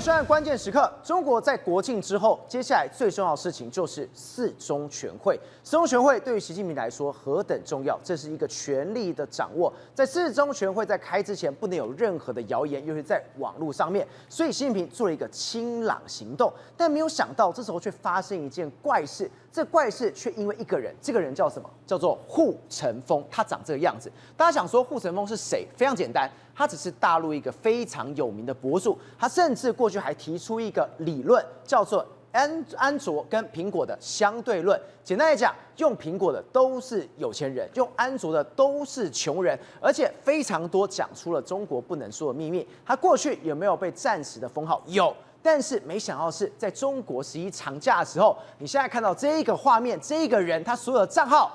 深谙关键时刻，中国在国庆之后，接下来最重要的事情就是四中全会。四中全会对于习近平来说何等重要？这是一个权力的掌握。在四中全会在开之前，不能有任何的谣言，尤其在网络上面。所以习近平做了一个清朗行动，但没有想到这时候却发生一件怪事。这怪事却因为一个人，这个人叫什么？叫做护城风。他长这个样子。大家想说护城风是谁？非常简单。他只是大陆一个非常有名的博主，他甚至过去还提出一个理论，叫做安卓跟苹果的相对论。简单来讲，用苹果的都是有钱人，用安卓的都是穷人，而且非常多讲出了中国不能说的秘密。他过去有没有被暂时的封号？有，但是没想到是在中国11长假的时候，你现在看到这一个画面，这一个人他所有的账号，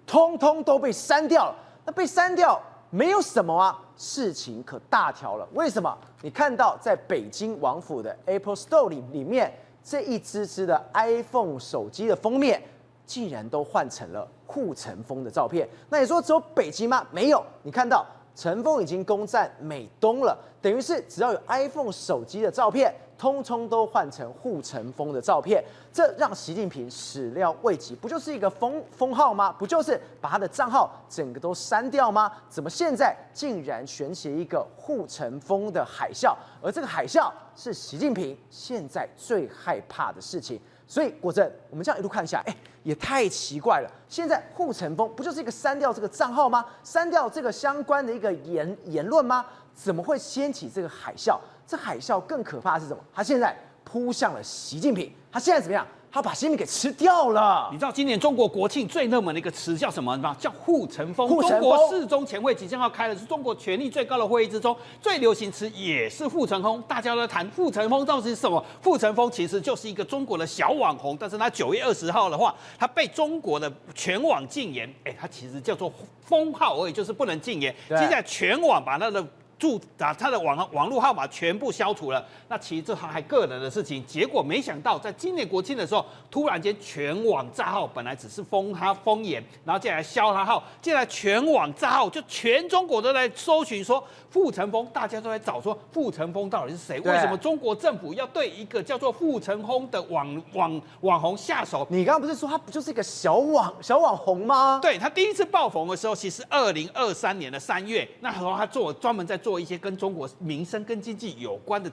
通通都被删掉了。那被删掉没有什么啊，事情可大条了。为什么？你看到在北京王府的 Apple Store 里面，这一只的 iPhone 手机的封面，竟然都换成了护城风的照片。那你说只有北京吗？没有，你看到陈峰已经攻占美东了，等于是只要有 iPhone 手机的照片，通通都换成护城风的照片，这让习近平始料未及，不就是一个封号吗？不就是把他的账号整个都删掉吗？怎么现在竟然旋起一个护城风的海啸？而这个海啸是习近平现在最害怕的事情。所以果真，我们这样一路看下来，也太奇怪了。现在护城风不就是一个删掉这个账号吗？删掉这个相关的一个言论吗？怎么会掀起这个海啸？这海啸更可怕的是什么？他现在扑向了习近平，他现在怎么样？他把习近平给吃掉了。你知道今年中国国庆最热门的一个词叫什么吗？叫护城风。护城风。中国四中全会即将要开的是中国权力最高的会议之中最流行词也是护城风。大家都在谈护城风到底是什么？护城风其实就是一个中国的小网红，但是他9月20号的话，他被中国的全网禁言。他其实叫做封号而已，就是不能禁言。接下来全网把他的他的网络号码全部消除了，那其实这还个人的事情，结果没想到在今年国庆的时候，突然间全网账号本来只是封言，然后接下来消他号，接下来全网账号就全中国都在搜寻说护城风，大家都在找说护城风到底是谁？为什么中国政府要对一个叫做护城风的网红下手？你刚刚不是说他不就是一个小网红吗？对，他第一次爆红的时候，其实2023年的3月，那时候他专门在做一些跟中国民生跟经济有关的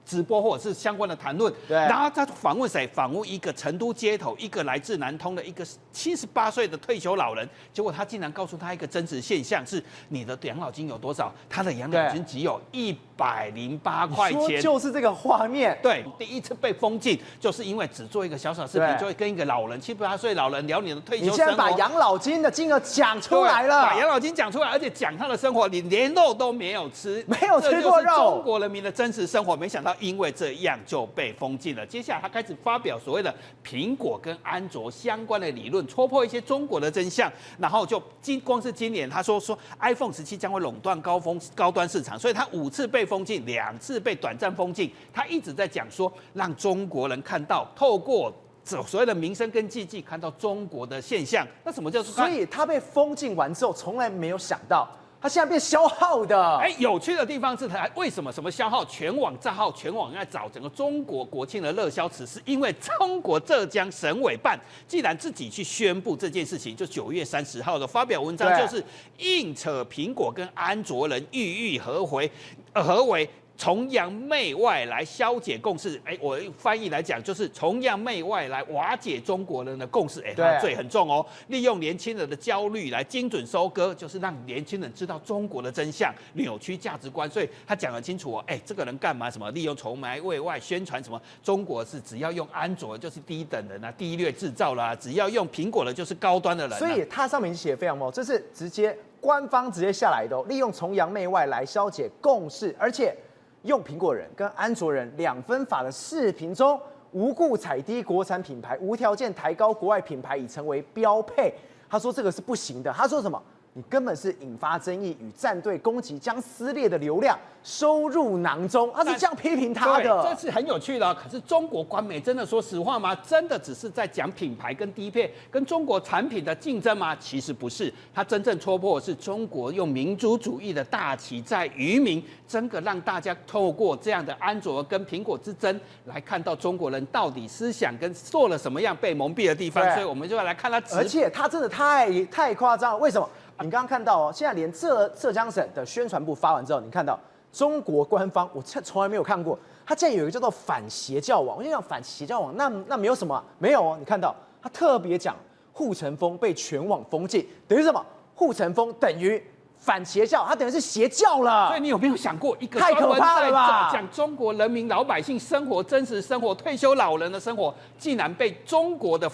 直播或者是相关的谈论，对。然后他访问谁？访问一个成都街头一个来自南通的一个78岁的退休老人，结果他竟然告诉他一个真实现象是：你的养老金有多少？他的养老金只有108块钱。就是这个画面。对，第一次被封禁，就是因为只做一个小视频，就会跟一个老人78岁老人聊你的退休生活。你现在把养老金的金额讲出来了，把养老金讲出来，而且讲他的生活，你连肉都没有吃，没有吃过肉，中国人民的真实生活，没想到因为这样就被封禁了。接下来他开始发表所谓的苹果跟安卓相关的理论，戳破一些中国的真相，然后就光是今年他说 iPhone 17将会垄断高端市场，所以他5次被封禁，2次被短暂封禁，他一直在讲说让中国人看到透过所谓的民生跟经济看到中国的现象。那什么叫做？所以他被封禁完之后，从来没有想到他现在变消耗的。有趣的地方是他为什么消耗全网账号，全网在找整个中国国庆的热销词，是因为中国浙江省委办既然自己去宣布这件事情，就9月30号的发表文章，就是硬扯苹果跟安卓人欲何为。崇洋媚外来消解共识，我翻译来讲就是崇洋媚外来瓦解中国人的共识，他罪很重哦。利用年轻人的焦虑来精准收割，就是让年轻人知道中国的真相，扭曲价值观。所以他讲得清楚哦，这个人干嘛？什么利用崇洋媚外宣传什么？中国是只要用安卓就是低等人啊，低劣制造啦；只要用苹果的就是高端的人。所以它上面写得非常猛，这是直接官方直接下来的哦，利用崇洋媚外来消解共识，而且用苹果人跟安卓人2分法的视频中，无故踩低国产品牌，无条件抬高国外品牌，已成为标配。他说这个是不行的。他说什么？你根本是引发争议与站队攻击，将撕裂的流量收入囊中。他是这样批评他的，这是很有趣的。可是中国官媒真的说实话吗？真的只是在讲品牌跟低配跟中国产品的竞争吗？其实不是，它真正戳破的是中国用民族主义的大旗在于民，真的让大家透过这样的安卓跟苹果之争来看到中国人到底思想跟做了什么样被蒙蔽的地方。所以我们就要来看他，而且他真的太夸张了。为什么？你刚刚看到哦，现在连浙江省的宣传部发完之后，你看到中国官方，我从来没有看过，它竟然有一个叫做反邪教网。我就想反邪教网，那没有什么、啊，没有哦。你看到他特别讲护城风被全网封禁，等于什么？护城风等于反邪教，它等于是邪教了。所以你有没有想过，一个太可怕了吧？讲中国人民老百姓生活真实生活、退休老人的生活，竟然被中国的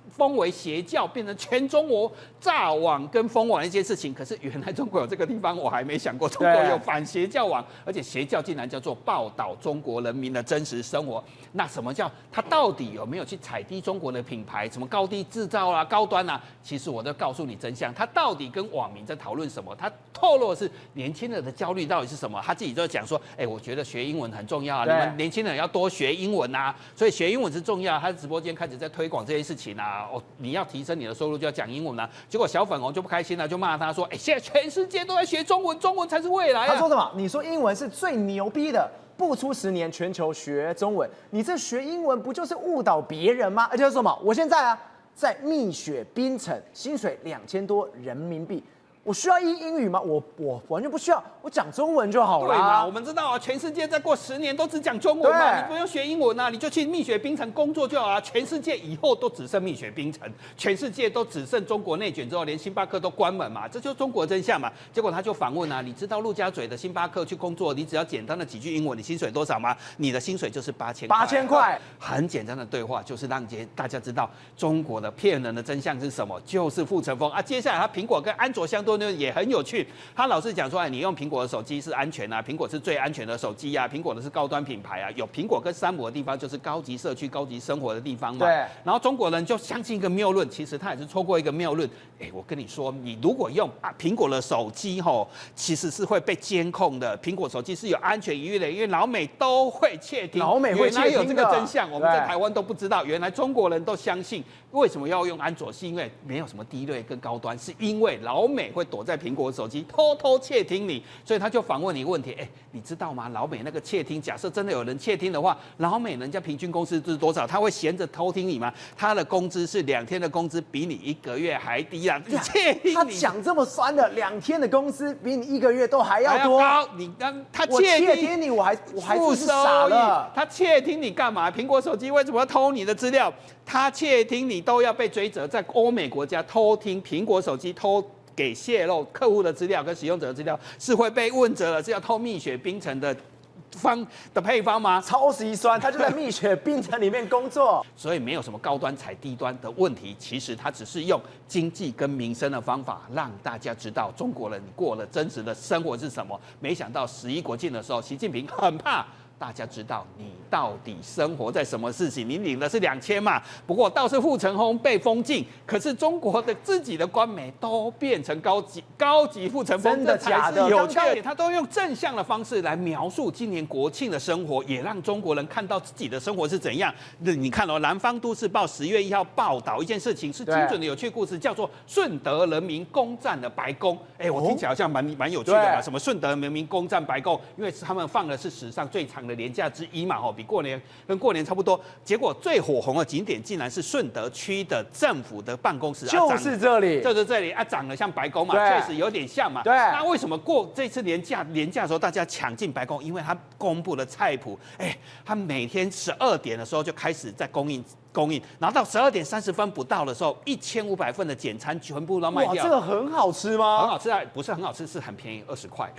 封为邪教，变成全中国炸网跟封网的一件事情。可是原来中国有这个地方，我还没想过，中国有反邪教网，而且邪教竟然叫做报道中国人民的真实生活。那什么叫他到底有没有去踩低中国的品牌，什么高低制造啊、高端啊？其实我都告诉你真相，他到底跟网民在讨论什么？他透露的是年轻人的焦虑到底是什么？他自己就讲说，我觉得学英文很重要啊，你们年轻人要多学英文啊，所以学英文是重要。他的直播间开始在推广这件事情啊。你要提升你的收入就要讲英文啊。结果小粉红就不开心了，就骂他说：“现在全世界都在学中文，中文才是未来啊！”他说什么？你说英文是最牛逼的，不出10年全球学中文，你这学英文不就是误导别人吗？而且说什么？我现在啊，在蜜雪冰城，薪水2000多人民币。我需要英语吗？我完全不需要，我讲中文就好了。对嘛？我们知道啊，全世界再过10年都只讲中文嘛，你不用学英文啊，你就去蜜雪冰城工作就好了。全世界以后都只剩蜜雪冰城，全世界都只剩中国内卷之后，连星巴克都关门嘛，这就是中国真相嘛。结果他就反问啊，你知道陆家嘴的星巴克去工作，你只要简单的几句英文，你薪水多少吗？你的薪水就是8000块。很简单的对话，就是让大家知道中国的骗人的真相是什么，就是护城风啊。接下来他苹果跟安卓相对也很有趣，他老是讲说，你用苹果的手机是安全啊，苹果是最安全的手机啊，苹果的是高端品牌啊，有苹果跟山姆的地方就是高级社区、高级生活的地方嘛。对。然后中国人就相信一个谬论，其实他也是错过一个谬论。我跟你说，你如果用苹果的手机其实是会被监控的。苹果手机是有安全疑虑的，因为老美都会窃听。老美会窃听的。原来有这个真相，我们在台湾都不知道。原来中国人都相信，为什么要用安卓？是因为没有什么低劣跟高端，是因为老美会躲在苹果手机偷偷窃听你，所以他就反问你问题，你知道吗？老美那个窃听，假设真的有人窃听的话，老美人家平均工资是多少？他会闲着偷听你吗？他的工资是2天的工资比你1个月还低啊！窃听你，他讲这么酸的，2天的工资比你1个月都还要多。他窃听你，我还是傻了。他窃听你干嘛？苹果手机为什么要偷你的资料？他窃听你都要被追责，在欧美国家偷听苹果手机给泄露客户的资料跟使用者的资料是会被问责了，是要偷蜜雪冰城的配方吗？超级酸，他就在蜜雪冰城里面工作，所以没有什么高端踩低端的问题。其实他只是用经济跟民生的方法，让大家知道中国人过了真实的生活是什么。没想到11国庆的时候，习近平很怕大家知道你到底生活在什么事情，你领的是2000嘛？不过倒是护城风被封禁，可是中国的自己的官媒都变成高级护城风，真的假的？有趣的，他都用正向的方式来描述今年国庆的生活，也让中国人看到自己的生活是怎样。你看哦，南方都市报10月1号报道一件事情，是精准的有趣故事，叫做顺德人民攻占了白宫。我听起来好像蛮有趣的嘛，什么顺德人民攻占白宫？因为他们放的是史上最长的连假之一嘛，比过年差不多。结果最火红的景点竟然是顺德区的政府的办公室，就是这里，长得像白宫嘛，确实有点像嘛。对。那为什么过这次连假的时候大家抢进白宫？因为他公布了菜谱，他每天12点的时候就开始在供应，然后到12点30分不到的时候，1500份的简餐全部都卖掉。哇，这个很好吃吗？很好吃啊，不是很好吃，是很便宜，20块。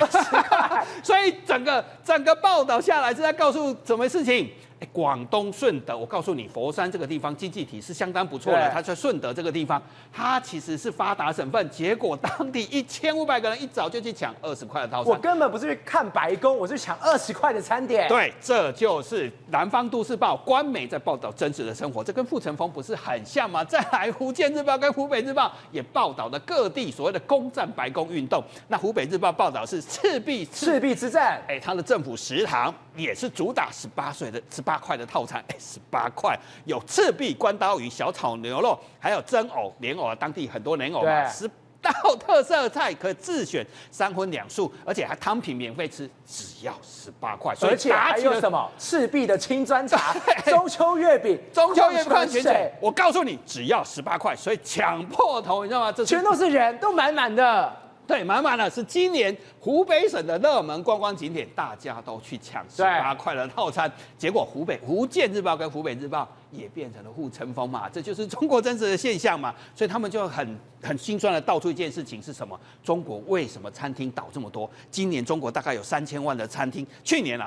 所以整个报道下来是在告诉什么事情？广东顺德，我告诉你，佛山这个地方经济体是相当不错的，它在顺德这个地方，它其实是发达省份，结果当地1500个人一早就去抢20块的套餐。我根本不是去看白宫，我是抢20块的餐点。对，这就是南方都市报官媒在报道真实的生活，这跟傅成峰不是很像吗？再来，福建日报跟湖北日报也报道了各地所谓的攻占白宫运动。那湖北日报报道是赤壁之战，它的政府食堂也是主打18块的套餐，18块有赤壁关刀鱼、小炒牛肉，还有蒸藕、莲藕啊，当地很多莲藕嘛，10道特色菜可自选3荤2素，而且还汤品免费吃，只要18块。而且还有什么赤壁的青砖茶、中秋月饼、矿泉水，我告诉你，只要18块，所以抢破头，你知道吗？这全都是人，都满满的。对，满满的是今年湖北省的热门观光景点，大家都去抢18块的套餐，结果福建日报跟湖北日报也变成了护城风嘛，这就是中国真实的现象嘛，所以他们就很心酸的道出一件事情是什么？中国为什么餐厅倒这么多？今年中国大概有3000万的餐厅，去年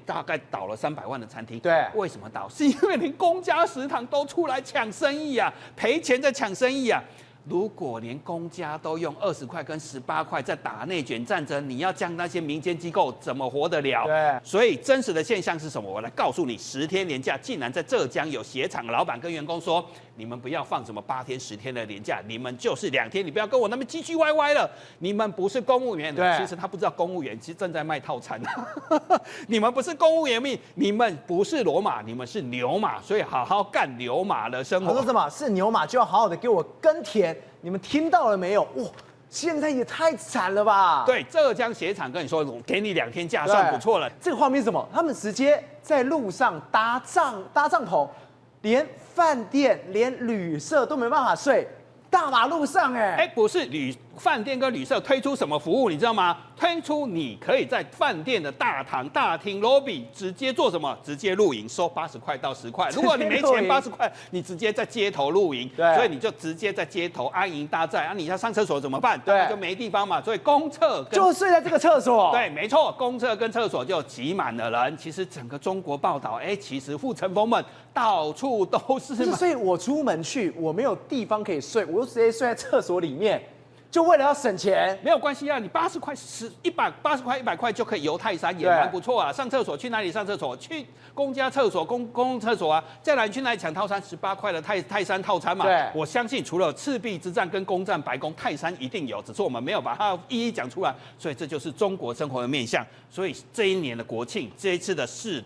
大概倒了300万的餐厅，对，为什么倒？是因为连公家食堂都出来抢生意啊，赔钱在抢生意啊。如果连公家都用20块跟18块在打内卷战争，你要将那些民间机构怎么活得了？对，所以真实的现象是什么？我来告诉你，10天连假竟然在浙江有鞋厂老板跟员工说，你们不要放什么8天10天的连假，你们就是2天，你不要跟我那边唧唧歪歪了。你们不是公务员的，其实他不知道公务员其实正在卖套餐。你们不是公务员命，你们不是骡马，你们是牛马，所以好好干牛马的生活。他说什么？是牛马就要好好的给我耕田。你们听到了没有？哇，现在也太惨了吧！对，浙江鞋厂跟你说，给你2天假算不错了。这个画面是什么？他们直接在路上搭帐篷，连饭店、连旅社都没办法睡，大马路上不是饭店跟旅社推出什么服务，你知道吗？推出你可以在饭店的大厅 lobby 直接做什么？直接露营，收80块到10块。如果你没钱80块，你直接在街头露营，所以你就直接在街头安营搭寨啊！你要上厕所怎么办？对，就没地方嘛。所以公厕就睡在这个厕所。对，没错，公厕跟厕所就挤满了人。其实整个中国报道，其实护城风们到处都是嘛。所以我出门去，我没有地方可以睡，我就直接睡在厕所里面。就为了要省钱，没有关系啊，你80块100块就可以游泰山，也蛮不错啊。上厕所去哪里上厕所？去公家厕所、公共厕所啊。再来去哪里抢套餐？18块的泰山套餐嘛。对，我相信除了赤壁之战跟攻占白宫，泰山一定有，只是我们没有把它一一讲出来。所以这就是中国生活的面向。所以这一年的国庆，这一次的世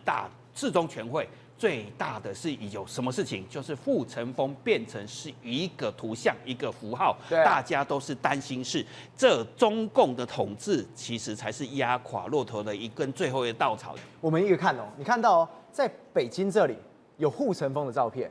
中全会。最大的是有什么事情？就是傅成峰变成是一个图像、一个符号，大家都是担心是这中共的统治其实才是压垮骆驼的一根最后一稻草。我们一个看你看到在北京这里有傅成峰的照片，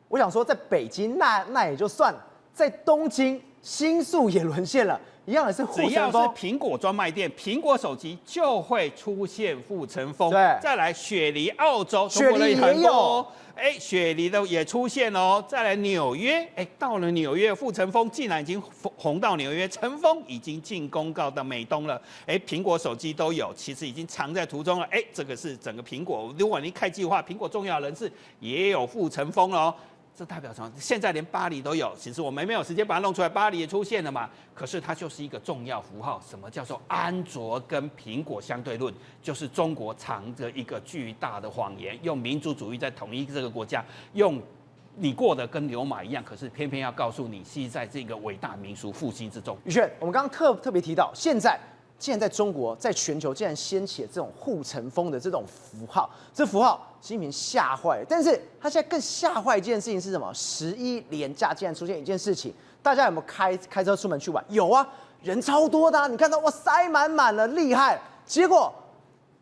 我想说在北京那也就算了，在东京新宿也沦陷了。一样的是，只要是苹果专卖店、苹果手机就会出现傅成峰。对，再来雪梨，澳洲，雪梨也有，雪梨的也出现哦。再来纽约，到了纽约，傅成峰竟然已经红到纽约，成峰已经进公告到美东了。苹果手机都有，其实已经藏在途中了。这个是整个苹果，如果你开计划，苹果重要人士也有傅成峰了哦。这代表什么？现在连巴黎都有，其实我们没有时间把它弄出来，巴黎也出现了嘛。可是它就是一个重要符号。什么叫做安卓跟苹果相对论？就是中国藏着一个巨大的谎言，用民族主义在统一这个国家，用你过得跟牛马一样，可是偏偏要告诉你，是在这个伟大民族复兴之中。宇轩，我们刚刚特别提到，现在竟然在中国，在全球竟然掀起了这种护城风的这种符号，这符号习近平吓坏了。但是他现在更吓坏一件事情是什么？11连假竟然出现一件事情，大家有没有开车出门去玩？有啊，人超多的你看到哇塞满满了，厉害。结果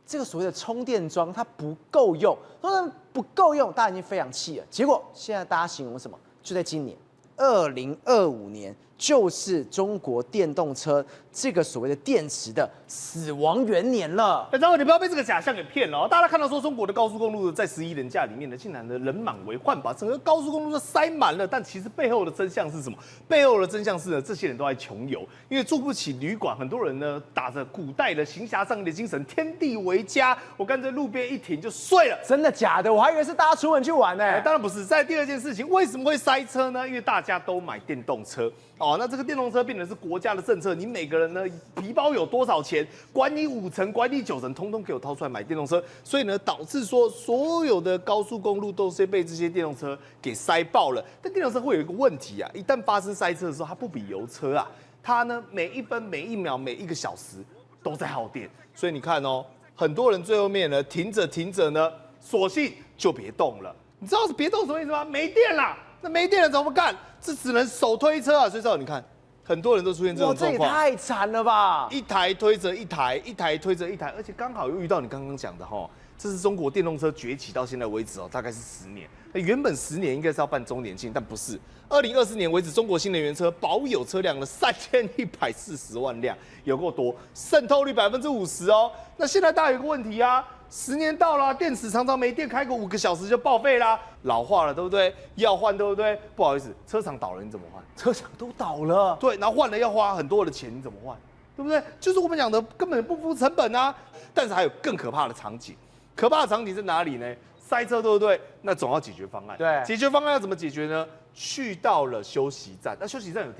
这个所谓的充电桩它不够用，说不够用，大家已经非常气了。结果现在大家形容什么？就在今年2025年就是中国电动车这个所谓的电池的死亡元年了。然后你不要被这个假象给骗了哦！大家看到说中国的高速公路在11连假里面呢，竟然呢人满为患，把整个高速公路都塞满了。但其实背后的真相是什么？背后的真相是呢，这些人都在穷游，因为住不起旅馆，很多人呢打着古代的行侠仗义的精神，天地为家，我干脆路边一停就睡了。真的假的？我还以为是大家出门去玩呢。当然不是。在第二件事情，为什么会塞车呢？因为大家都买电动车。哦，那这个电动车变成是国家的政策，你每个人呢皮包有多少钱，管你5成，管你9成，通通给我掏出来买电动车。所以呢，导致说所有的高速公路都是被这些电动车给塞爆了。但电动车会有一个问题啊，一旦发生塞车的时候，它不比油车啊，它呢每1分、每1秒、每1个小时都在耗电。所以你看哦，很多人最后面呢停着呢，索性就别动了。你知道是别动什么意思吗？没电啦。那没电了怎么干？这只能手推车啊！所以你看，很多人都出现这种状况。这也太惨了吧！一台推着一台，一台推着一台，而且刚好又遇到你刚刚讲的哈，这是中国电动车崛起到现在为止哦，大概是10年。原本10年应该是要办周年庆，但不是。2024年为止，中国新能源车保有车辆了3140万辆，有够多，渗透率50%哦。那现在大家有个问题啊。10年到了，电池常常没电，开个5个小时就报废啦，老化了，对不对？要换，对不对？不好意思，车厂倒了，你怎么换？车厂都倒了，对，然后换了要花很多的钱，你怎么换？对不对？就是我们讲的根本不付成本啊。但是还有更可怕的场景，可怕的场景在哪里呢？塞车，对不对？那总要解决方案。对，解决方案要怎么解决呢？去到了休息站，那休息站有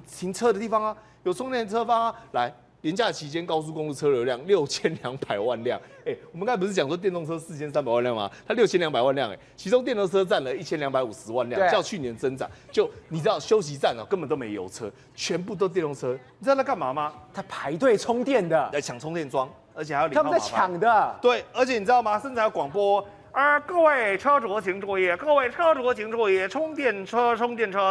停车的地方啊，有充电车方啊，来。连假期间高速公路车流量6200万辆，我们刚才不是讲说电动车4300万辆吗？它6200万辆，其中电动车占了1250万辆，较去年增长。就你知道休息站根本都没油车，全部都电动车，你知道在干嘛吗？他排队充电的，来抢充电桩，而且还要他们在抢的。对，而且你知道吗？甚至还有广播。各位车主请注意，各位车主请注意，充电车，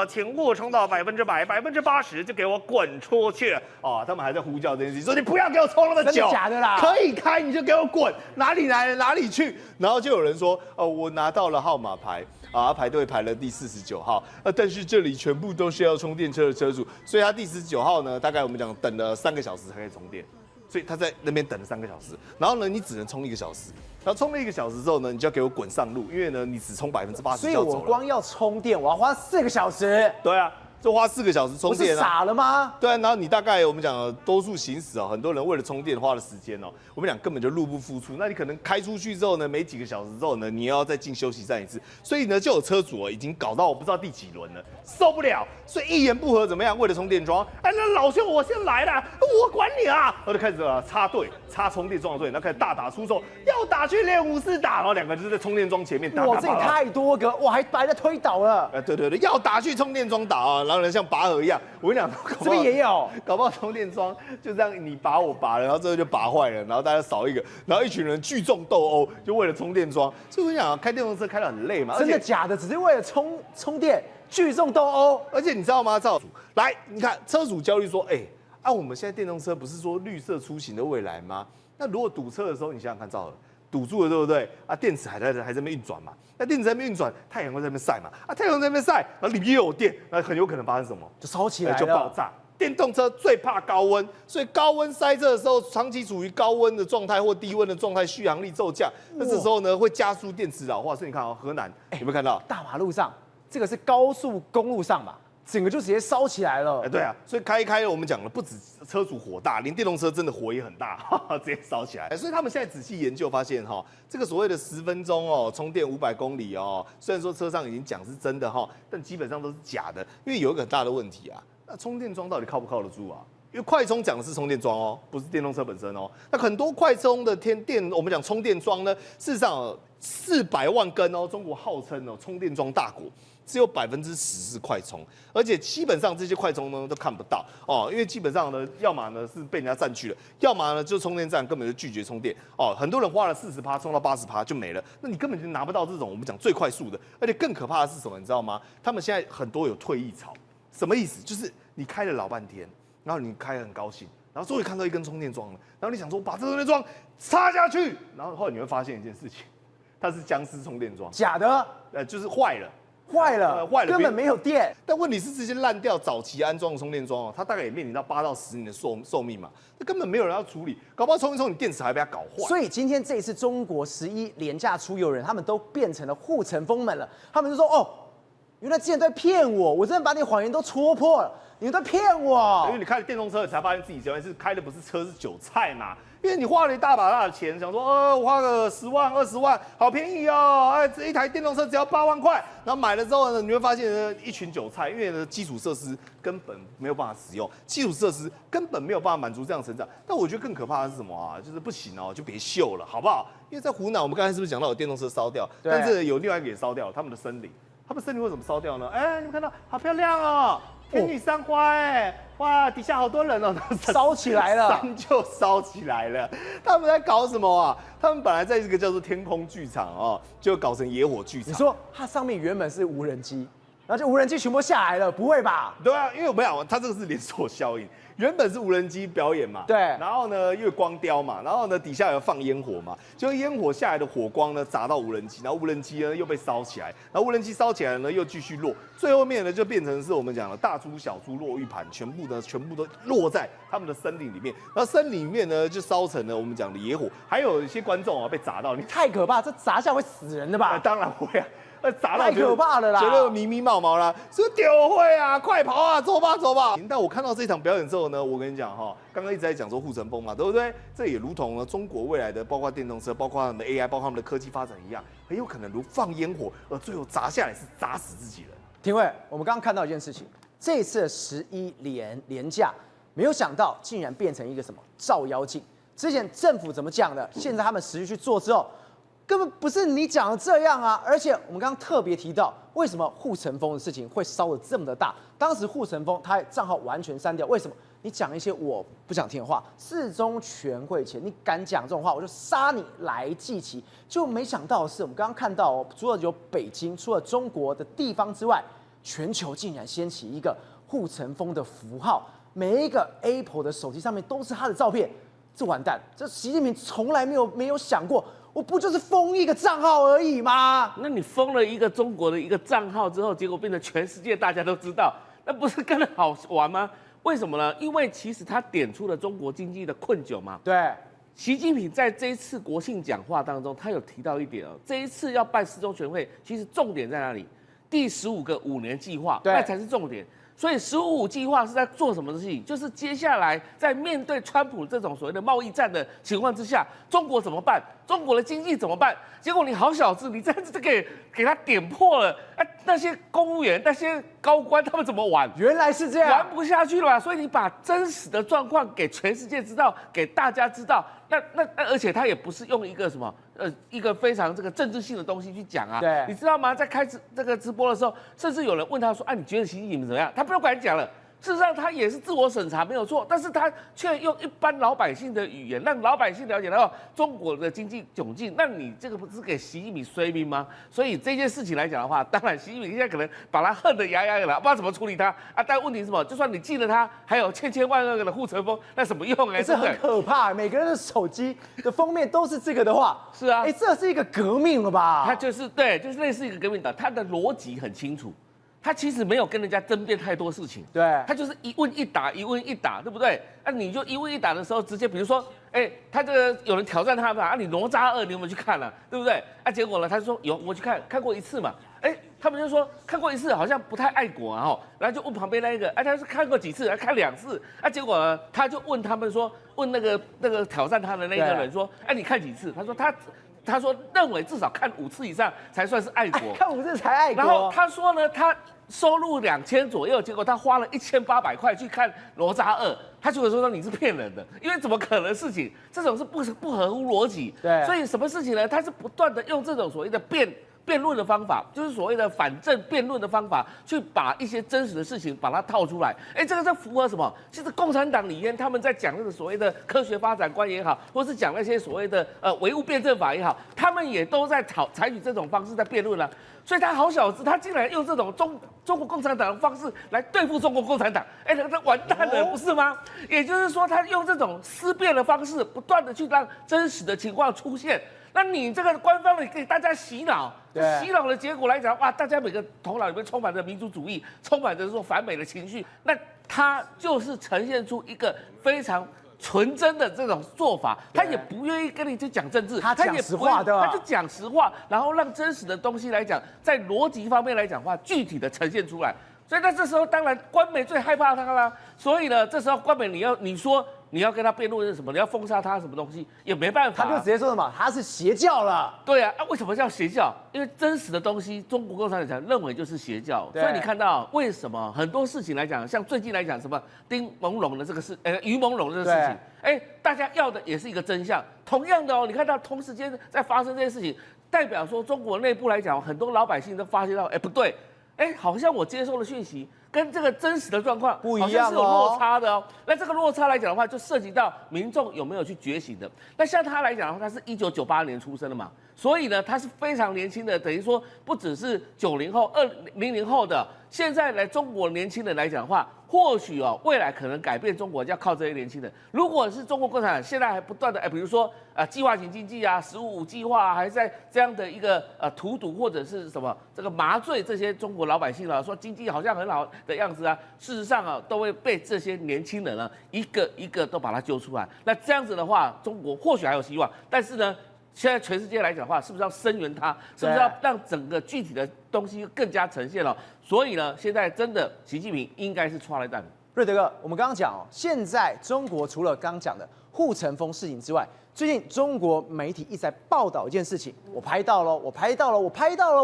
请勿充到100%，80%就给我滚出去！哦，他们还在呼叫这件事情，说你不要给我充那么久，真的假的啦？可以开你就给我滚，哪里来哪里去。然后就有人说，我拿到了号码牌。排队排了第49号，但是这里全部都是要充电车的车主，所以他第19号呢，大概我们讲等了3个小时才可以充电。所以他在那边等了3个小时，然后呢，你只能充1个小时，然后充了1个小时之后呢，你就要给我滚上路，因为呢，你只充80%就要走了。所以我光要充电，我要花4个小时。对啊，就花4个小时充电。我是傻了吗？对啊，然后你大概我们讲多数行驶很多人为了充电花的时间我们讲根本就入不敷出。那你可能开出去之后呢，没几个小时之后呢，你又要再进休息站一次，所以呢，就有车主已经搞到我不知道第几轮了，受不了，所以一言不合怎么样？为了充电桩，那老兄我先来了，我管你啊！然后就开始插队，插充电桩的队，然后开始大打出手，要打去练武士打，然后2个就是在充电桩前面打。哇，这也太多个，我还把人家推倒了。对，要打去充电桩打啊，然后呢像拔河一样，我跟你讲，这边也有，搞不好充电桩就这样你拔我拔了，然后最后就拔坏了，然后大家少一个，然后一群人聚众斗殴，就为了充电桩。所以我跟你讲，开电动车开得很累嘛。真的假的？只是为了充电，聚众斗殴。而且你知道吗？赵主，来，你看车主焦虑说，我们现在电动车不是说绿色出行的未来吗？那如果堵车的时候，你想想看，赵和堵住了，对不对？电池还在那边运转嘛？那电池在那边运转，太阳会在那边晒嘛？太阳在那边晒，然后里面又有电，那很有可能发生什么？就烧起来了，就爆炸。电动车最怕高温，所以高温塞车的时候，长期处于高温的状态或低温的状态，续航力骤降。那这时候呢，会加速电池老化。所以你看河南有没有看到？大马路上，这个是高速公路上吧？整个就直接烧起来了。对啊，所以开一开，我们讲了，不止车主火大，连电动车真的火也很大，直接烧起来。所以他们现在仔细研究发现，这个所谓的10分钟充电500公里虽然说车上已经讲是真的但基本上都是假的，因为有一个很大的问题啊，那充电桩到底靠不靠得住啊？因为快充讲的是充电桩不是电动车本身那很多快充的我们讲充电桩呢，事实上400万根中国号称充电桩大国。只有10%是快充，而且基本上这些快充呢都看不到因为基本上呢，要么呢是被人家占据了，要么呢就充电站根本就拒绝充电很多人花了40%充到80%就没了，那你根本就拿不到这种我们讲最快速的，而且更可怕的是什么？你知道吗？他们现在很多有退役潮，什么意思？就是你开了老半天，然后你开得很高兴，然后终于看到一根充电桩了，然后你想说把这个充电桩插下去，然后后来你会发现一件事情，它是僵尸充电桩，假的，就是坏了。坏了，根本没有电。但问题是这些烂掉早期安装的充电桩哦，它大概也面临到8到10年的寿命嘛，那根本没有人要处理，搞不好充一充你电池还被它搞坏。所以今天这一次中国11连假出游人，他们都变成了护城风们了，他们就说哦。原来之前都在骗我，我真的把你谎言都戳破了，你们在骗我。因为你开了电动车，你才发现自己原来是开的不是车，是韭菜嘛。因为你花了一大把的钱，想说，我花个10万、20万，好便宜哦，这一台电动车只要8万块。然后买了之后呢，你会发现一群韭菜，因为呢基础设施根本没有办法使用，基础设施根本没有办法满足这样的成长。但我觉得更可怕的是什么啊？就是不行哦，就别秀了，好不好？因为在湖南，我们刚才是不是讲到有电动车烧掉？但是有另外一个也烧掉了，他们的森林。他们森林为什么烧掉呢？你们看到好漂亮哦，天女散花哇，底下好多人哦，烧起来了，山就烧起来了。他们在搞什么啊？他们本来在这个叫做天空剧场哦，就搞成野火剧场。你说它上面原本是无人机，然后就无人机全部下来了，不会吧？对啊，因为我们讲它这个是连锁效应。原本是无人机表演嘛，对，然后呢月光雕嘛，然后呢底下有放烟火嘛，就烟火下来的火光呢砸到无人机，然后无人机呢又被烧起来，然后无人机烧起来呢又继续落，最后面呢就变成是我们讲的大猪小猪落玉盘，全部都落在他们的森林里面，然后森林里面呢就烧成了我们讲的野火，还有一些观众啊被砸到，你太可怕，这砸下会死人的吧？当然会啊。砸到太可怕了啦，觉得迷迷毛毛啦，说丢会啊，快跑啊，走吧走吧。但我看到这场表演之后呢，我跟你讲哈，刚刚一直在讲说护城风嘛，对不对？这也如同呢中国未来的包括电动车，包括他们的 AI， 包括他们的科技发展一样，很有可能如放烟火，而最后砸下来是砸死自己人。廷尉，我们刚刚看到一件事情，这次的11连假，没有想到竟然变成一个什么照妖镜。之前政府怎么讲的，现在他们实际去做之后。根本不是你讲的这样啊！而且我们刚刚特别提到，为什么护城风的事情会烧得这么的大？当时护城风他账号完全删掉，为什么？你讲一些我不想听的话。4中全会前你敢讲这种话，我就杀你来祭旗。就没想到的是，我们刚刚看到除了有北京，除了中国的地方之外，全球竟然掀起一个护城风的符号，每一个 Apple 的手机上面都是他的照片。这完蛋！这习近平从来没有想过。我不就是封一个账号而已吗？那你封了一个中国的一个账号之后，结果变成全世界大家都知道，那不是更好玩吗？为什么呢？因为其实他点出了中国经济的困窘嘛。对，习近平在这一次国庆讲话当中，他有提到一点哦，这一次要办4中全会，其实重点在哪里？第15个5年计划，那才是重点。所以15计划是在做什么事情？就是接下来在面对川普这种所谓的贸易战的情况之下，中国怎么办？中国的经济怎么办？结果你好小子，你这样子给他点破了，那些公务员、那些高官他们怎么玩？原来是这样，玩不下去了吧？所以你把真实的状况给全世界知道，给大家知道。那而且他也不是用一个什么一个非常这个政治性的东西去讲啊。对，你知道吗？在开这个直播的时候，甚至有人问他说：“你觉得习近平怎么样？”他不敢讲了。事实上，他也是自我审查没有错，但是他却用一般老百姓的语言，让老百姓了解到中国的经济窘境。那你这个不是给习近平衰兵吗？所以这件事情来讲的话，当然习近平现在可能把他恨得牙痒痒了，不知道怎么处理他啊。但问题是什么？就算你禁了他，还有千万个的护城风，那什么用？这很可怕。每个人的手机的封面都是这个的话，是啊，这是一个革命了吧？他就是对，就是类似一个革命党，他的逻辑很清楚。他其实没有跟人家争辩太多事情，对，他就是一问一答，一问一答，对不对？你就一问一答的时候，直接比如说，他这个有人挑战他吧，你哪吒2你有没有去看了，对不对？结果呢，他就说有，我去看过一次嘛，他们就说看过一次，好像不太爱国啊，然后就问旁边那一个，他是看过几次？看2次，结果呢，他就问他们说，问那个挑战他的那个人说，你看几次？他说认为至少看5次以上才算是爱国，看5次才爱国。然后他说呢，他收入2000左右，结果他花了1800块去看哪吒2，他就会说你是骗人的，因为怎么可能事情？这种是不合乎逻辑。对，所以什么事情呢？他是不断的用这种所谓的辩论的方法，就是所谓的反证辩论的方法，去把一些真实的事情把它套出来。这个是符合什么？其实共产党里面他们在讲那个所谓的科学发展观也好，或是讲那些所谓的唯物辩证法也好，他们也都在采取这种方式在辩论了。所以他好小子，他竟然用这种中国共产党的方式来对付中国共产党，那完蛋了，不是吗？也就是说，他用这种思辨的方式，不断的去让真实的情况出现。那你这个官方的给大家洗脑，对洗脑的结果来讲，哇，大家每个头脑里面充满着民族主义，充满着说反美的情绪，那它就是呈现出一个非常纯真的这种做法，他也不愿意跟你去讲政治，他讲也实话的，他就讲实话，然后让真实的东西来讲，在逻辑方面来讲的话，具体的呈现出来。所以，那这时候当然官媒最害怕他啦。所以呢，这时候官媒你说你要跟他辩论是什么，你要封杀他什么东西也没办法，他就直接说什么他是邪教了。对啊，为什么叫邪教？因为真实的东西，中国共产党认为就是邪教。所以你看到为什么很多事情来讲，像最近来讲什么丁朦胧的这个事，于朦胧这个事情，大家要的也是一个真相。同样的哦，你看到同时间在发生这些事情，代表说中国内部来讲，很多老百姓都发现到，不对。好像我接受的讯息跟这个真实的状况不一样，好像是有落差的哦。那这个落差来讲的话，就涉及到民众有没有去觉醒的。那像他来讲的话，他是1998年出生的嘛，所以呢，他是非常年轻的，等于说不只是90后、2000后的，现在来中国年轻人来讲的话，或许未来可能改变中国，就要靠这些年轻人。如果是中国共产党现在还不断的比如说计划型经济啊、15计划啊，还在这样的一个荼毒或者是什么这个麻醉这些中国老百姓了，说经济好像很好的样子啊，事实上都会被这些年轻人一个一个都把他揪出来。那这样子的话，中国或许还有希望，但是呢，现在全世界来讲的话，是不是要声援它？是不是要让整个具体的东西更加呈现了？所以呢，现在真的习近平应该是抓了一弹。瑞德哥，我们刚刚讲现在中国除了刚刚讲的护城风事情之外，最近中国媒体一直在报道一件事情，我拍到了，我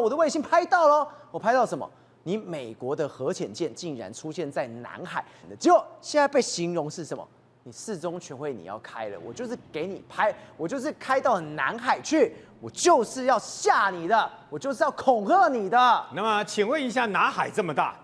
的卫星拍到了，我拍到什么？你美国的核潜舰竟然出现在南海，结果现在被形容是什么？你四中全会你要开了，我就是给你拍，我就是开到南海去，我就是要吓你的，我就是要恐吓你的。那么，请问一下，南海这么大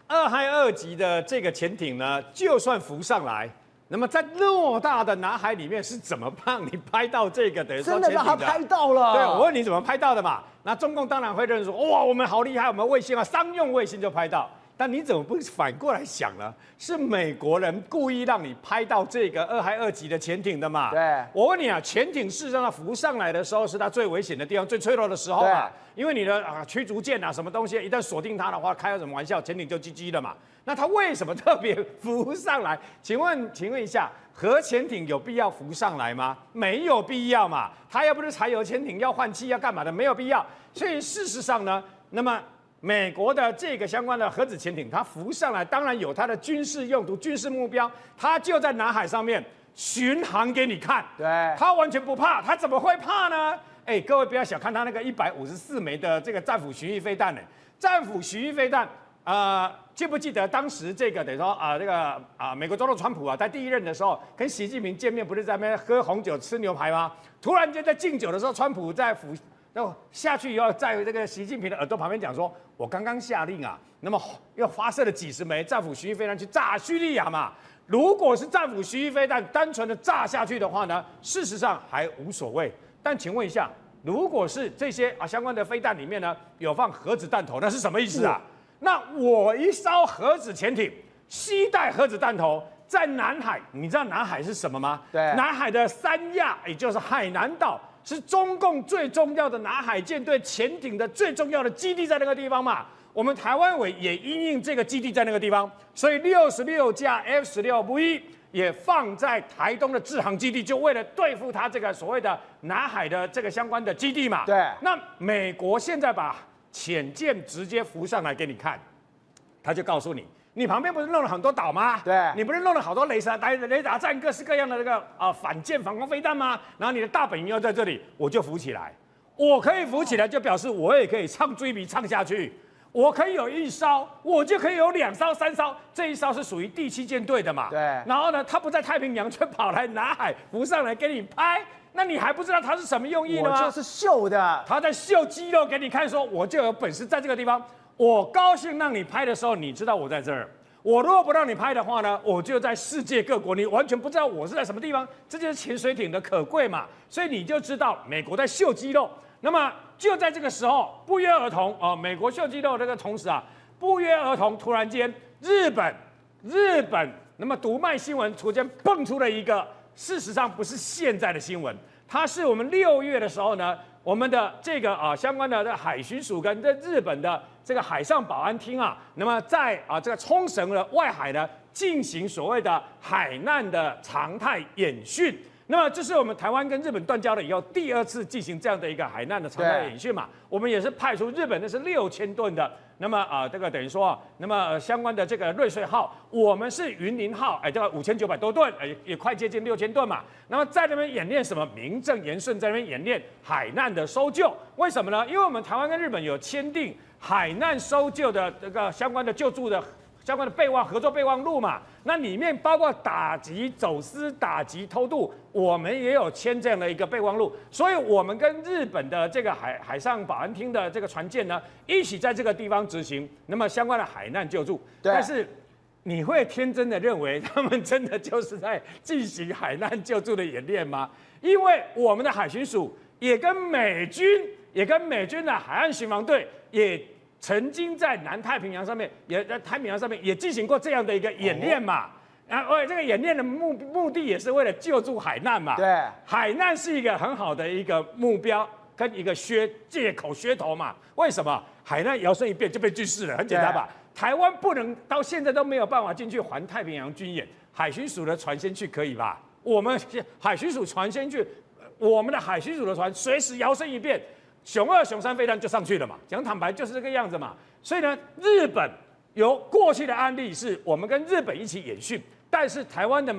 ，2海2级的这个潜艇呢，就算浮上来，那么在偌大的南海里面是怎么让你拍到这个？等于说真的让他拍到了。对，我问你怎么拍到的嘛？那中共当然会认为说，哇，我们好厉害，我们卫星啊，商用卫星就拍到。但你怎么不反过来想呢？是美国人故意让你拍到这个2海2级的潜艇的嘛？对，我问你啊，潜艇事实上它浮上来的时候，是它最危险的地方、最脆弱的时候啊。因为你的驱逐舰啊，什么东西一旦锁定它的话，开了什么玩笑，潜艇就 GG 了嘛。那它为什么特别浮上来？请问一下，核潜艇有必要浮上来吗？没有必要嘛。它要不是柴油潜艇要换气要干嘛的，没有必要。所以事实上呢，那么美国的这个相关的核子潜艇，它浮上来，当然有它的军事用途、军事目标，它就在南海上面巡航给你看。对，它完全不怕，它怎么会怕呢？各位不要小看它那个154枚的这个战斧巡弋飞弹呢。战斧巡弋飞弹，记不记得当时这个等于说美国总统川普在第一任的时候跟习近平见面，不是在那边喝红酒吃牛排吗？突然间在敬酒的时候，川普在下去以后，在这个习近平的耳朵旁边讲说：“我刚刚下令啊，那么又发射了几十枚战斧巡弋飞弹去炸叙利亚嘛。如果是战斧巡弋飞弹单纯的炸下去的话呢，事实上还无所谓。但请问一下，如果是这些相关的飞弹里面呢有放核子弹头，那是什么意思啊？那我一艘核子潜艇携带核子弹头在南海，你知道南海是什么吗？对，南海的三亚，也就是海南岛。”是中共最重要的南海舰队潜艇的最重要的基地在那个地方嘛？我们台湾委也因应这个基地在那个地方，所以66架 F-16V 也放在台东的制航基地，就为了对付它这个所谓的南海的这个相关的基地嘛。对。那美国现在把潜舰直接浮上来给你看，他就告诉你。你旁边不是弄了很多岛吗？对，你不是弄了好多雷达站各式各样的那个反舰反攻飞弹吗？然后你的大本营要在这里，我就浮起来。我可以浮起来，就表示我也可以唱追迷唱下去。我可以有一艘，我就可以有2艘、3艘。这一艘是属于第7舰队的嘛？对。然后呢，他不在太平洋，却跑来南海浮上来给你拍，那你还不知道他是什么用意呢吗？我就是秀的，他在秀肌肉给你看，说我就有本事在这个地方。我高兴让你拍的时候，你知道我在这儿。我如果不让你拍的话呢，我就在世界各国，你完全不知道我是在什么地方。这就是潜水艇的可贵嘛，所以你就知道美国在秀肌肉。那么就在这个时候，不约而同美国秀肌肉这个同时不约而同，突然间日本，那么读卖新闻突然间蹦出了一个，事实上不是现在的新闻，它是我们6月的时候呢。我们的这个相关的海巡署跟日本的这个海上保安厅啊，那么在这个冲绳的外海呢进行所谓的海难的常态演训。那么这是我们台湾跟日本断交了以后第2次进行这样的一个海难的常态演训嘛。我们也是派出日本那是6000吨的，那么这个等于说那么相关的这个瑞穗号，我们是云林号，这个5900多吨，也快接近6000吨嘛。那么在那边演练什么？名正言顺在那边演练海难的搜救。为什么呢？因为我们台湾跟日本有签订海难搜救的这个相关的救助的相关的备忘合作备忘录嘛，那里面包括打击走私、打击偷渡，我们也有签这样的一个备忘录，所以我们跟日本的这个海上保安厅的这个船舰呢，一起在这个地方执行那么相关的海难救助。但是你会天真的认为他们真的就是在进行海难救助的演练吗？因为我们的海巡署也跟美军的海岸巡防队也曾经在南太平洋上面，也在太平洋上面也进行过这样的一个演练嘛。这个演练的目的也是为了救助海难嘛。对，海难是一个很好的一个目标跟一个借口噱头嘛。为什么？海难摇身一变就被军事了，很简单吧？台湾不能到现在都没有办法进去环太平洋军演，海巡署的船先去可以吧？我们海巡署船先去，我们的海巡署的船随时摇身一变。熊2、熊3飞弹就上去了嘛，讲坦白就是这个样子嘛。所以呢，日本有过去的案例是我们跟日本一起演训，但是台湾的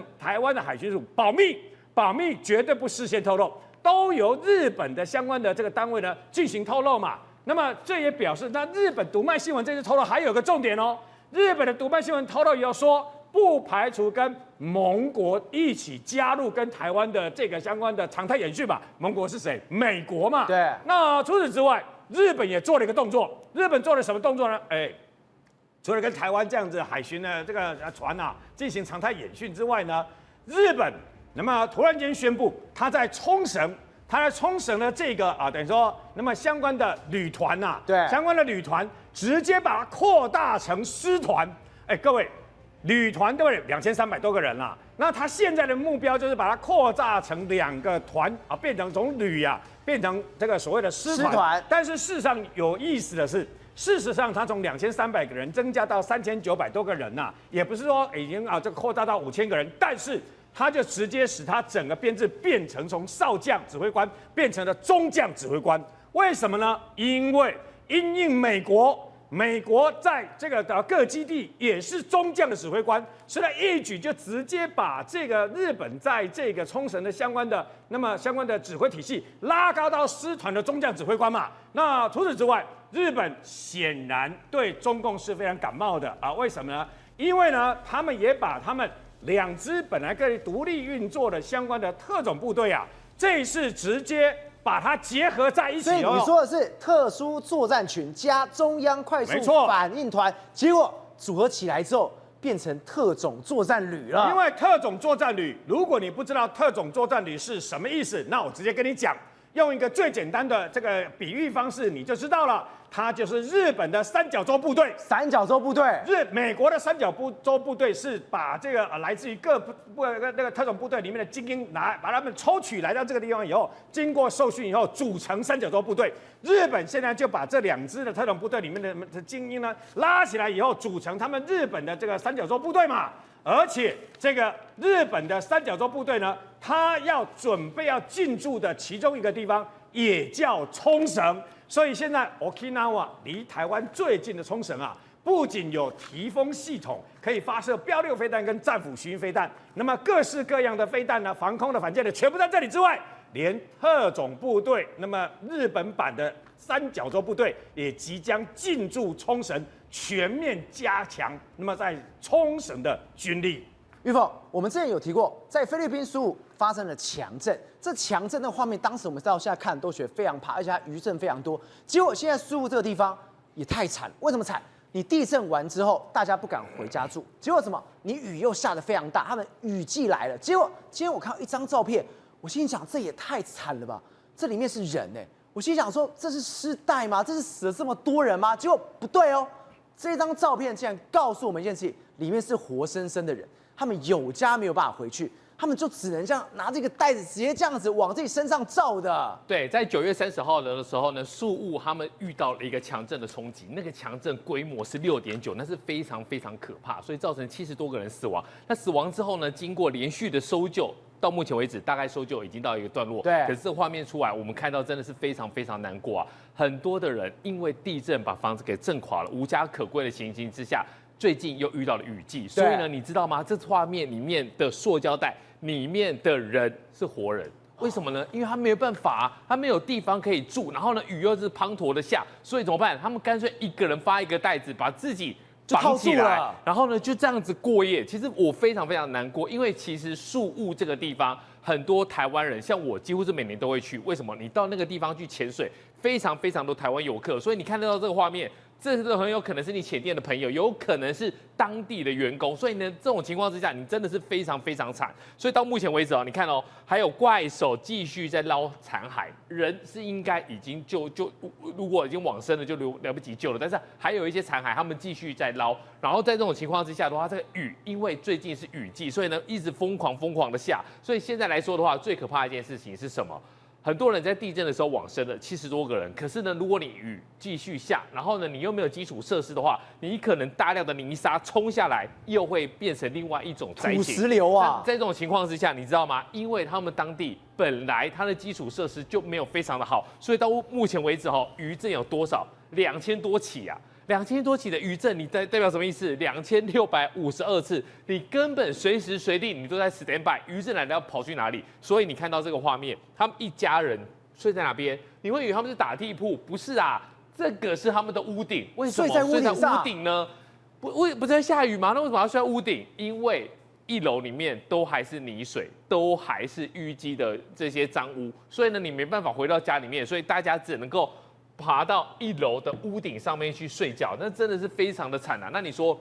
海巡署保密，绝对不事先透露，都由日本的相关的这个单位呢进行透露嘛。那么这也表示，那日本读卖新闻这次透露还有个重点哦，日本的读卖新闻透露以后说，不排除跟盟国一起加入跟台湾的这个相关的常态演训吧。盟国是谁？美国嘛。对。那除此之外，日本也做了一个动作。日本做了什么动作呢？除了跟台湾这样子海巡的这个船进行常态演训之外呢，日本那么突然间宣布，他在冲绳的这个等于说，那么相关的旅团对，相关的旅团直接把它扩大成师团。各位。旅团对不对？2300多个人啦。那他现在的目标就是把它扩大成2个团变成从旅变成这个所谓的师团。但是事实上有意思的是，事实上他从2300个人增加到3900多个人也不是说已经这个扩大到5000个人，但是他就直接使他整个编制变成从少将指挥官变成了中将指挥官。为什么呢？因为因应美国在这个各基地也是中将的指挥官，所以一举就直接把这个日本在这个冲绳的相关的指挥体系拉高到师团的中将指挥官嘛。那除此之外，日本显然对中共是非常感冒的为什么呢？因为呢，他们也把他们2支本来可以独立运作的相关的特种部队这一次直接把它结合在一起。所以你说的是特殊作战群加中央快速反应团，结果组合起来之后变成特种作战旅了。因为特种作战旅，如果你不知道特种作战旅是什么意思，那我直接跟你讲，用一个最简单的这个比喻方式，你就知道了。它就是日本的三角洲部队。三角洲部队，美国的三角洲部队是把这个来自于各那个特种部队里面的精英把他们抽取来到这个地方以后，经过受训以后组成三角洲部队。日本现在就把这2支的特种部队里面的精英呢拉起来以后，组成他们日本的这个三角洲部队嘛。而且这个日本的三角洲部队呢，它准备要进驻的其中一个地方也叫冲绳。所以现在 Okinawa 离台湾最近的冲绳不仅有提风系统可以发射标6飞弹跟战斧巡弋飞弹，那么各式各样的飞弹呢，防空的、反舰的全部在这里之外，连特种部队，那么日本版的三角洲部队也即将进驻冲绳，全面加强那么在冲绳的军力。玉凤，我们之前有提过，在菲律宾苏武发生了强震，这强震的画面，当时我们到现在看都觉得非常怕，而且它余震非常多。结果现在苏武这个地方也太惨了，为什么惨？你地震完之后，大家不敢回家住，结果什么？你雨又下得非常大，他们雨季来了。结果今天我看到一张照片，我心里想，这也太惨了吧！这里面是人我心里想说，这是尸袋吗？这是死了这么多人吗？结果不对哦，这张照片竟然告诉我们一件事情，里面是活生生的人。他们有家没有办法回去，他们就只能这样拿这个袋子直接这样子往自己身上罩的。对，在9月30号的时候呢，宿务他们遇到了一个强震的冲击，那个强震规模是6.9，那是非常非常可怕，所以造成70多个人死亡。那死亡之后呢，经过连续的搜救，到目前为止大概搜救已经到一个段落。对，可是这个画面出来，我们看到真的是非常非常难过啊！很多的人因为地震把房子给震垮了，无家可归的情形之下，最近又遇到了雨季，所以呢，你知道吗？这画面里面的塑胶袋里面的人是活人。为什么呢？因为他没有办法、他没有地方可以住，然后呢，雨又是滂沱的下，所以怎么办？他们干脆一个人发一个袋子，把自己绑起来，然后呢就这样子过夜。其实我非常非常难过，因为其实宿务这个地方，很多台湾人，像我几乎是每年都会去。为什么？你到那个地方去潜水，非常非常多台湾游客，所以你看得到这个画面。这个很有可能是你潜店的朋友，有可能是当地的员工，所以呢，这种情况之下，你真的是非常非常惨。所以到目前为止哦，你看哦，还有怪手继续在捞残骸，人是应该已经如果已经往生了，就了不及救了，但是还有一些残骸，他们继续在捞。然后在这种情况之下的话，这个雨因为最近是雨季，所以呢一直疯狂的下，所以现在来说的话，最可怕的一件事情是什么？很多人在地震的时候往生了70多个人，可是呢，如果你雨继续下，然后呢，你又没有基础设施的话，你可能大量的泥沙冲下来，又会变成另外一种灾情。土石流啊！在这种情况之下，你知道吗？因为他们当地本来它的基础设施就没有非常的好，所以到目前为止余震有多少？2000多起啊！2000多起的余震，你代表什么意思？2652次，你根本随时随地你都在 stand by， 余震来了要跑去哪里？所以你看到这个画面，他们一家人睡在哪边？你会以为他们是打地铺，不是啊，这个是他们的屋顶。为什么睡在屋顶呢？不是在下雨吗？那为什么要睡在屋顶？因为1楼里面都还是泥水，都还是淤积的这些脏污，所以呢，你没办法回到家里面，所以大家只能够爬到1楼的屋顶上面去睡觉，那真的是非常的惨啊！那你说，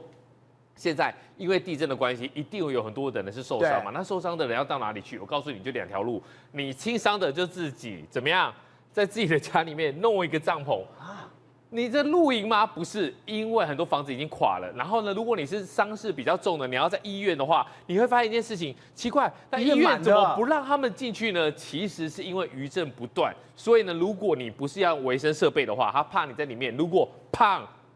现在因为地震的关系，一定有很多的人是受伤嘛？那受伤的人要到哪里去？我告诉你，就2条路。你轻伤的就自己怎么样，在自己的家里面弄一个帐篷啊。你这露营吗？不是，因为很多房子已经垮了。然后呢，如果你是伤势比较重的，你要在医院的话，你会发现一件事情，奇怪，那医院怎么不让他们进去呢？其实是因为余震不断，所以呢，如果你不是要维生设备的话，他怕你在里面，如果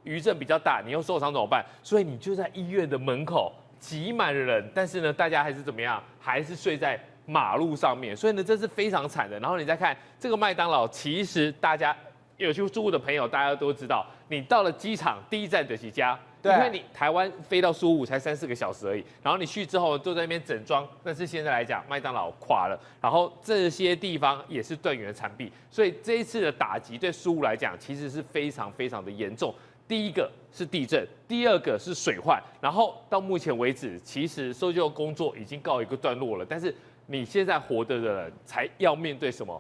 余震比较大，你又受伤怎么办？所以你就在医院的门口挤满了人，但是呢，大家还是怎么样？还是睡在马路上面，所以呢，这是非常惨的。然后你再看这个麦当劳，其实大家有去住的朋友，大家都知道，你到了机场第一站就是家，因为你台湾飞到宿务才3-4个小时而已，然后你去之后就在那边整装，但是现在来讲，麦当劳垮了，然后这些地方也是断垣残壁，所以这一次的打击对宿务来讲，其实是非常非常的严重。第一个是地震，第二个是水患，然后到目前为止，其实搜救工作已经告一个段落了，但是你现在活着的人才要面对什么？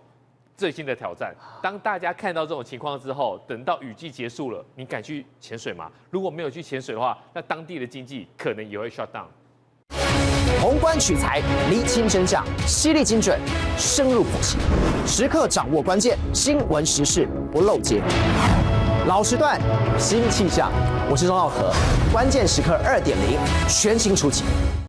最新的挑战。当大家看到这种情况之后，等到雨季结束了，你敢去潜水吗？如果没有去潜水的话，那当地的经济可能也会 shut down。宏观取材，厘清真相，犀利精准，深入剖析，时刻掌握关键，新闻时事不漏接。老时段，新气象，我是钟浩和，关键时刻2.0，全新出击。